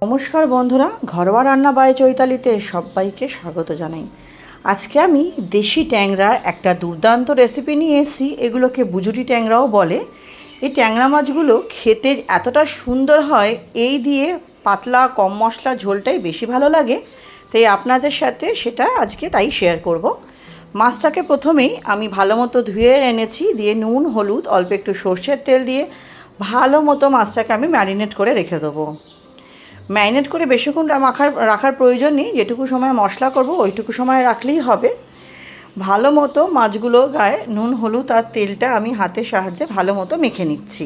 নমস্কার বন্ধুরা, ঘরোয়া রান্না বাই চৈতালিতে সবাইকে স্বাগত জানাই। আজকে আমি দেশি ট্যাংরার একটা দুর্দান্ত রেসিপি নিয়ে এসেছি। এগুলোকে বুজুটি ট্যাংরাও বলে। এই ট্যাংরা মাছগুলো খেতে এতটা সুন্দর হয়, এই দিয়ে পাতলা কম মশলা ঝোলটাই বেশি ভালো লাগে। তাই আপনাদের সাথে সেটা আজকে তাই শেয়ার করব। মাছটাকে প্রথমেই আমি ভালো মতো ধুয়ে এনেছি, দিয়ে নুন হলুদ অল্প একটু সর্ষের তেল দিয়ে ভালো মতো মাছটাকে আমি ম্যারিনেট করে রেখে দেবো। ম্যারিনেট করে বেশিক্ষণ রাখার প্রয়োজন নেই, যেটুকু সময় মশলা করব ওইটুকু সময় রাখলেই হবে। ভালো মতো মাছগুলো গায়ে নুন হলুদ আর তেলটা আমি হাতের সাহায্যে ভালো মতো মেখে নিচ্ছি।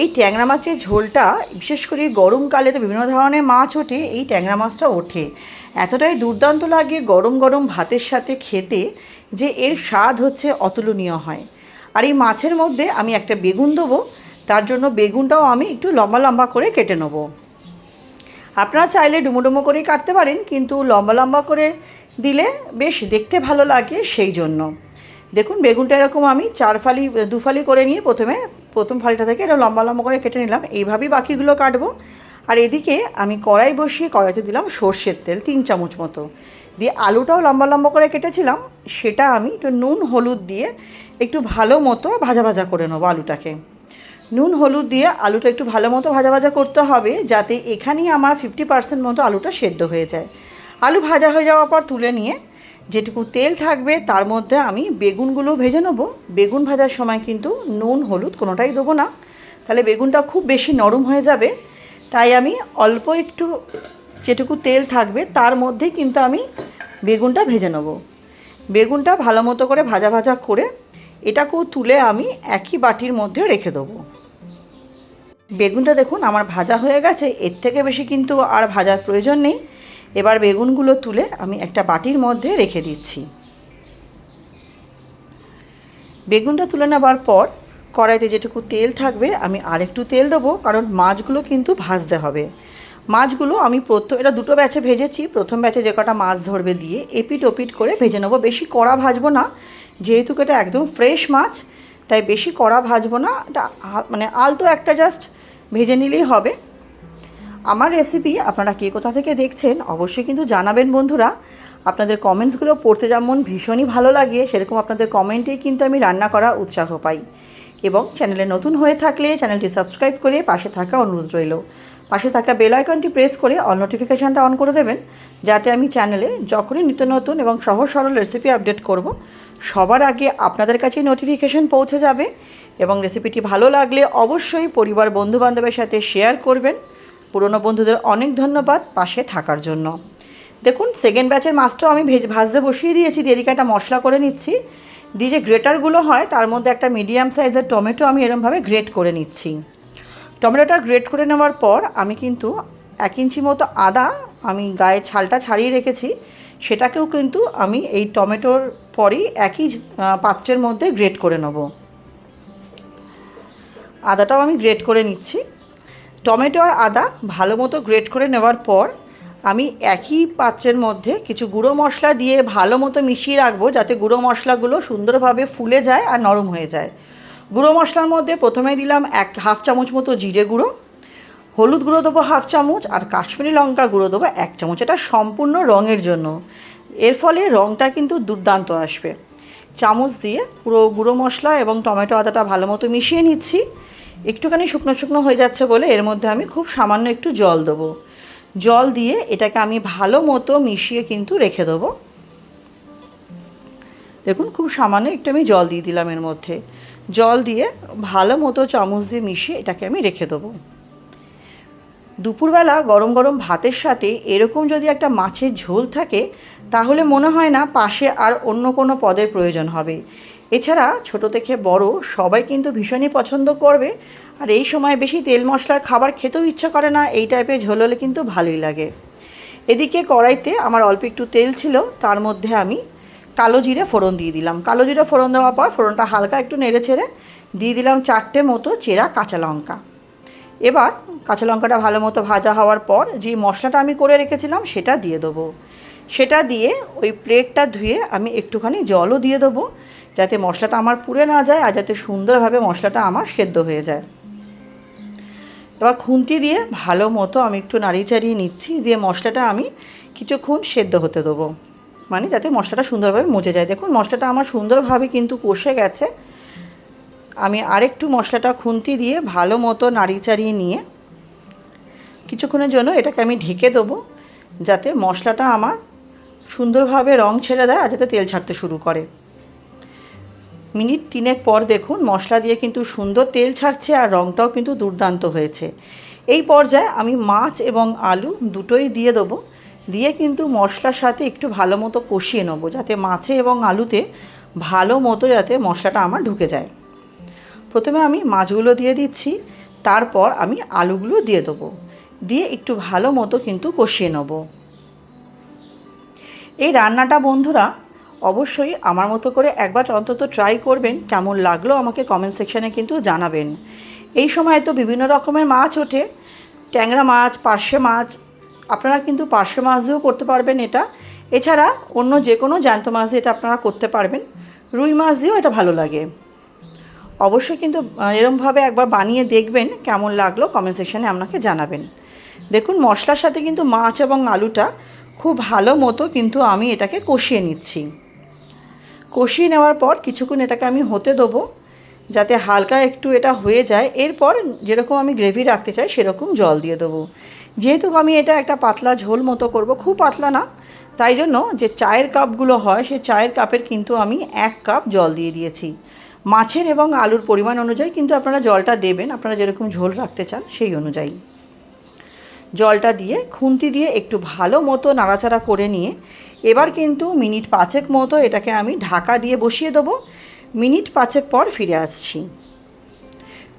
এই ট্যাংরা মাছের ঝোলটা বিশেষ করে গরমকালে তো বিভিন্ন ধরনের মাছ ওঠে, এই ট্যাংরা মাছটা ওঠে। এতটাই দুর্দান্ত লাগে গরম গরম ভাতের সাথে খেতে যে এর স্বাদ হচ্ছে অতুলনীয় হয়। আর এই মাছের মধ্যে আমি একটা বেগুন দেবো, তার জন্য বেগুনটাও আমি একটু লম্বা লম্বা করে কেটে নেবো। আপনারা চাইলে ডুমো ডুমো করেই কাটতে পারেন, কিন্তু লম্বা লম্বা করে দিলে বেশ দেখতে ভালো লাগে। সেই জন্য দেখুন, বেগুনটা এরকম আমি দু ফালি করে নিয়ে প্রথম ফালিটা থেকে এটা লম্বা লম্বা করে কেটে নিলাম। এইভাবেই বাকিগুলো কাটবো। আর এদিকে আমি কড়াই বসিয়ে কড়াইতে দিলাম সর্ষের তেল 3 চামচ মতো, দিয়ে আলুটাও লম্বা লম্বা করে কেটেছিলাম, সেটা আমি একটু নুন হলুদ দিয়ে একটু ভালো মতো ভাজা ভাজা করে নেবো। আলুটাকে নুন হলুদ দিয়ে আলুটা একটু ভালো মতো ভাজা ভাজা করতে হবে, যাতে এখানেই আমার 50% মতো আলুটা সেদ্ধ হয়ে যায়। আলু ভাজা হয়ে যাওয়ার পর তুলে নিয়ে যেটুকু তেল থাকবে তার মধ্যে আমি বেগুনগুলো ভেজে নেবো। বেগুন ভাজার সময় কিন্তু নুন হলুদ কোনোটাই দেবো না, তাহলে বেগুনটা খুব বেশি নরম হয়ে যাবে। তাই আমি অল্প একটু যেটুকু তেল থাকবে তার মধ্যেই কিন্তু আমি বেগুনটা ভেজে নেবো। বেগুনটা ভালো মতো করে ভাজা ভাজা করে এটাকেও তুলে আমি একই বাটির মধ্যে রেখে দেবো। বেগুনটা দেখুন আমার ভাজা হয়ে গেছে, এর থেকে বেশি কিন্তু আর ভাজার প্রয়োজন নেই। এবার বেগুনগুলো তুলে আমি একটা বাটির মধ্যে রেখে দিচ্ছি। বেগুনটা তুলে নেবার পর কড়াইতে যেটুকু তেল থাকবে আমি আরেকটু তেল দেবো, কারণ মাছগুলো কিন্তু ভাজতে হবে। মাছগুলো আমি এটা দুটো ব্যাচে ভেজেছি। প্রথম ব্যাচে যে কটা মাছ ধরবে দিয়ে এপিট ওপিট করে ভেজে নেবো। বেশি কড়া ভাজবো না, যেহেতু এটা একদম ফ্রেশ মাছ, তাই বেশি কড়া ভাজবো না। এটা আলতো একটা জাস্ট ভেজে নিলেই হবে। আমার রেসিপি আপনারা কে কোথা থেকে দেখছেন অবশ্যই কিন্তু জানাবেন বন্ধুরা। আপনাদের কমেন্টসগুলো পড়তে যেমন ভীষণই ভালো লাগে, সেরকম আপনাদের কমেন্টেই কিন্তু আমি রান্না করা উৎসাহ পাই। এবং চ্যানেলে নতুন হয়ে থাকলে চ্যানেলটি সাবস্ক্রাইব করে পাশে থাকা অনুরোধ রইল। পাশে থাকা বেল আইকনটি প্রেস করে অল নোটিফিকেশানটা অন করে দেবেন, যাতে আমি চ্যানেলে যখনই নিত্য নতুন এবং সহজ সরল রেসিপি আপডেট করব সবার আগে আপনাদের কাছে নোটিফিকেশান পৌঁছে যাবে। এবং রেসিপিটি ভালো লাগলে অবশ্যই পরিবার বন্ধুবান্ধবের সাথে শেয়ার করবেন। পুরনো বন্ধুদের অনেক ধন্যবাদ পাশে থাকার জন্য। দেখুন, সেকেন্ড ব্যাচের মাছটাও আমি ভাজতে বসিয়ে দিয়েছি। দিয়ে এদিকে একটা মশলা করে নিচ্ছি। দিয়ে যে গ্রেটারগুলো হয় তার মধ্যে একটা মিডিয়াম সাইজের টমেটো আমি এরমভাবে গ্রেট করে নিচ্ছি। টমেটোটা গ্রেট করে নেওয়ার পর আমি কিন্তু 1 ইঞ্চি মতো আদা আমি গায়ের ছালটা ছাড়িয়ে রেখেছি, সেটাকেও কিন্তু আমি এই টমেটোর পরই একই পাত্রের মধ্যে গ্রেট করে নেব। আদাটাও আমি গ্রেট করে নিচ্ছি। টমেটো আর আদা ভালো মতো গ্রেট করে নেওয়ার পর আমি একই পাত্রের মধ্যে কিছু গুঁড়ো মশলা দিয়ে ভালো মতো মিশিয়ে রাখবো, যাতে গুঁড়ো মশলাগুলো সুন্দরভাবে ফুলে যায় আর নরম হয়ে যায়। গুঁড়ো মশলার মধ্যে প্রথমে দিলাম হাফ চামচ মতো জিরে গুঁড়ো, হলুদ গুঁড়ো দেবো হাফ চামচ, আর কাশ্মীরি লঙ্কা গুঁড়ো দেবো 1 চামচ। এটা সম্পূর্ণ রঙের জন্য, এর ফলে রঙটা কিন্তু দুর্দান্ত আসবে। চামচ দিয়ে পুরো গুঁড়ো মশলা এবং টমেটো আদাটা ভালো মতো মিশিয়ে নিচ্ছি। একটুখানি শুকনো শুকনো হয়ে যাচ্ছে বলে এর মধ্যে আমি খুব সামান্য একটু জল দেবো। জল দিয়ে এটাকে আমি ভালো মতো মিশিয়ে কিন্তু রেখে দেবো। দেখুন, খুব সামান্য একটু আমি জল দিয়ে দিলাম এর মধ্যে। জল দিয়ে ভালো মতো চামচ দিয়ে মিশিয়ে এটাকে আমি রেখে দেবো। দুপুরবেলা গরম গরম ভাতের সাথে এরকম যদি একটা মাছের ঝোল থাকে, তাহলে মনে হয় না পাশে আর অন্য কোনো পদের প্রয়োজন হবে। এছাড়া ছোট থেকে বড় সবাই কিন্তু ভীষণই পছন্দ করবে। আর এই সময় বেশি তেল মশলার খাবার খেতেও ইচ্ছা করে না, এই টাইপের ঝোল হলে কিন্তু ভালোই লাগে। এদিকে কড়াইতে আমার অল্প একটু তেল ছিল, তার মধ্যে আমি কালো জিরে ফোড়ন দিয়ে দিলাম। কালো জিরে ফোড়ন দেওয়ার পর ফোড়নটা হালকা একটু নেড়ে ছেড়ে দিয়ে দিলাম 4টে মতো চেরা কাঁচা লঙ্কা। এবার কাঁচা লঙ্কাটা ভালো মতো ভাজা হওয়ার পর যে মশলাটা আমি করে রেখেছিলাম সেটা দিয়ে দেবো। সেটা দিয়ে ওই প্লেটটা ধুয়ে আমি একটুখানি জলও দিয়ে দেবো, যাতে মশলাটা আমার পুড়ে না যায় আর যাতে সুন্দরভাবে মশলাটা আমার সেদ্ধ হয়ে যায়। এবার খুন্তি দিয়ে ভালো মতো আমি একটু নাড়িয়ে চাড়িয়ে নিচ্ছি, দিয়ে মশলাটা আমি কিছুক্ষণ সেদ্ধ হতে দেবো, মানে যাতে মশলাটা সুন্দরভাবে মজে যায়। দেখুন মশলাটা আমার সুন্দরভাবে কিন্তু কষে গেছে। আমি আরেকটু মশলাটা খুন্তি দিয়ে ভালো মতো নাড়িয়ে চাড়িয়ে নিয়ে কিছুক্ষণের জন্য এটাকে আমি ঢেকে দেবো, যাতে মশলাটা আমার সুন্দরভাবে রং ছেড়ে দেয় আর যাতে তেল ছাড়তে শুরু করে। মিনিট 3 পর দেখুন মশলা দিয়ে কিন্তু সুন্দর তেল ছাড়ছে আর রঙটাও কিন্তু দুর্দান্ত হয়েছে। এই পর্যায়ে আমি মাছ এবং আলু দুটোই দিয়ে দেবো, দিয়ে কিন্তু মশলার সাথে একটু ভালো মতো কষিয়ে নেবো, যাতে মাছে এবং আলুতে ভালো মতো যাতে মশলাটা আমার ঢুকে যায়। প্রথমে আমি মাছগুলো দিয়ে দিচ্ছি, তারপর আমি আলুগুলো দিয়ে দেবো, দিয়ে একটু ভালো মতো কিন্তু কষিয়ে নেব। এই রান্নাটা বন্ধুরা অবশ্যই আমার মতো করে একবার অন্তত ট্রাই করবেন, কেমন লাগলো আমাকে কমেন্ট সেকশানে কিন্তু জানাবেন। এই সময় তো বিভিন্ন রকমের মাছ ওঠে, ট্যাংরা মাছ, পার্শে মাছ, আপনারা কিন্তু পার্শে মাছ দিয়েও করতে পারবেন এটা। এছাড়া অন্য যে কোনো জ্যান্ত মাছ দিয়ে এটা আপনারা করতে পারবেন, রুই মাছ দিয়েও এটা ভালো লাগে। অবশ্যই কিন্তু এরমভাবে একবার বানিয়ে দেখবেন, কেমন লাগলো কমেন্ট সেকশানে আপনাকে জানাবেন। দেখুন মশলার সাথে কিন্তু মাছ এবং আলুটা খুব ভালো মতো কিন্তু আমি এটাকে কষিয়ে নিচ্ছি। কষিয়ে নেওয়ার পর কিছুক্ষণ এটাকে আমি হতে দেবো, যাতে হালকা একটু এটা হয়ে যায়। এরপর যেরকম আমি গ্রেভি রাখতে চাই সেরকম জল দিয়ে দেবো। যেহেতু আমি এটা একটা পাতলা ঝোল মতো করব, খুব পাতলা না, তাই জন্য যে চায়ের কাপগুলো হয় সেই চায়ের কাপের কিন্তু আমি 1 কাপ জল দিয়ে দিয়েছি। মাছের এবং আলুর পরিমাণ অনুযায়ী কিন্তু আপনারা জলটা দেবেন, আপনারা যেরকম ঝোল রাখতে চান সেই অনুযায়ী। জলটা দিয়ে খুন্তি দিয়ে একটু ভালো মতো নাড়াচাড়া করে নিয়ে এবার কিন্তু মিনিট 5 মতো এটাকে আমি ঢাকা দিয়ে বসিয়ে দেবো। মিনিট 5 পর ফিরে আসছি।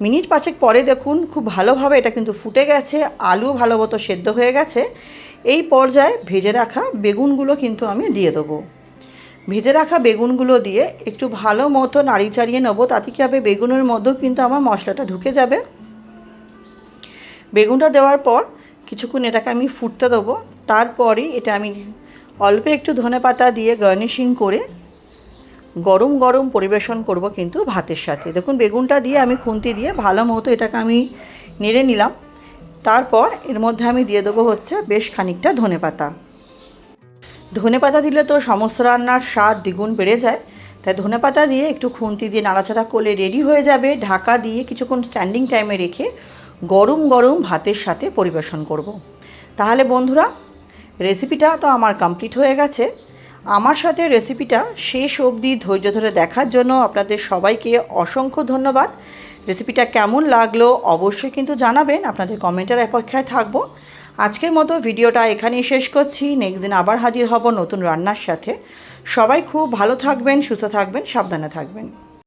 মিনিট 5 পরে দেখুন খুব ভালোভাবে এটা কিন্তু ফুটে গেছে, আলু ভালো মতো সেদ্ধ হয়ে গেছে। এই পর্যায়ে ভেজে রাখা বেগুনগুলো কিন্তু আমি দিয়ে দেবো। ভেজে রাখা বেগুনগুলো দিয়ে একটু ভালো মতো নাড়িয়ে চাড়িয়ে নেবো, তাতে কী হবে বেগুনের মধ্যেও কিন্তু আমার মশলাটা ঢুকে যাবে। বেগুনটা দেওয়ার পর কিছুক্ষণ এটাকে আমি ফুটতে দেবো। তারপরে এটা আমি অল্প একটু ধনেপাতা দিয়ে গার্নিশিং করে গরম গরম পরিবেশন করব কিন্তু ভাতের সাথে। দেখুন বেগুনটা দিয়ে আমি খুন্তি দিয়ে ভালো মতো এটাকে আমি নেড়ে নিলাম। তারপর এর মধ্যে আমি দিয়ে দেবো হচ্ছে বেশ খানিকটা ধনেপাতা। ধনেপাতা দিলে তো সমস্ত রান্নার স্বাদ দ্বিগুণ বেড়ে যায়, তাই ধনেপাতা দিয়ে একটু খুন্তি দিয়ে নাড়াচাড়া করলে রেডি হয়ে যাবে। ঢাকা দিয়ে কিছুক্ষণ স্ট্যান্ডিং টাইমে রেখে গরম গরম ভাতের সাথে পরিবেশন করব। তাহলে বন্ধুরা রেসিপিটা তো আমার কমপ্লিট হয়ে গেছে। আমার সাথে রেসিপিটা শেষ অবধি ধৈর্য ধরে দেখার জন্য আপনাদের সবাইকে অসংখ্য ধন্যবাদ। রেসিপিটা কেমন লাগলো অবশ্যই কিন্তু জানাবেন, আপনাদের কমেন্টের অপেক্ষায় থাকবো। আজকের মতো ভিডিওটা এখানেই শেষ করছি। নেক্সট দিন আবার হাজির হব নতুন রান্নার সাথে। সবাই খুব ভালো থাকবেন, সুস্থ থাকবেন, সাবধানে থাকবেন।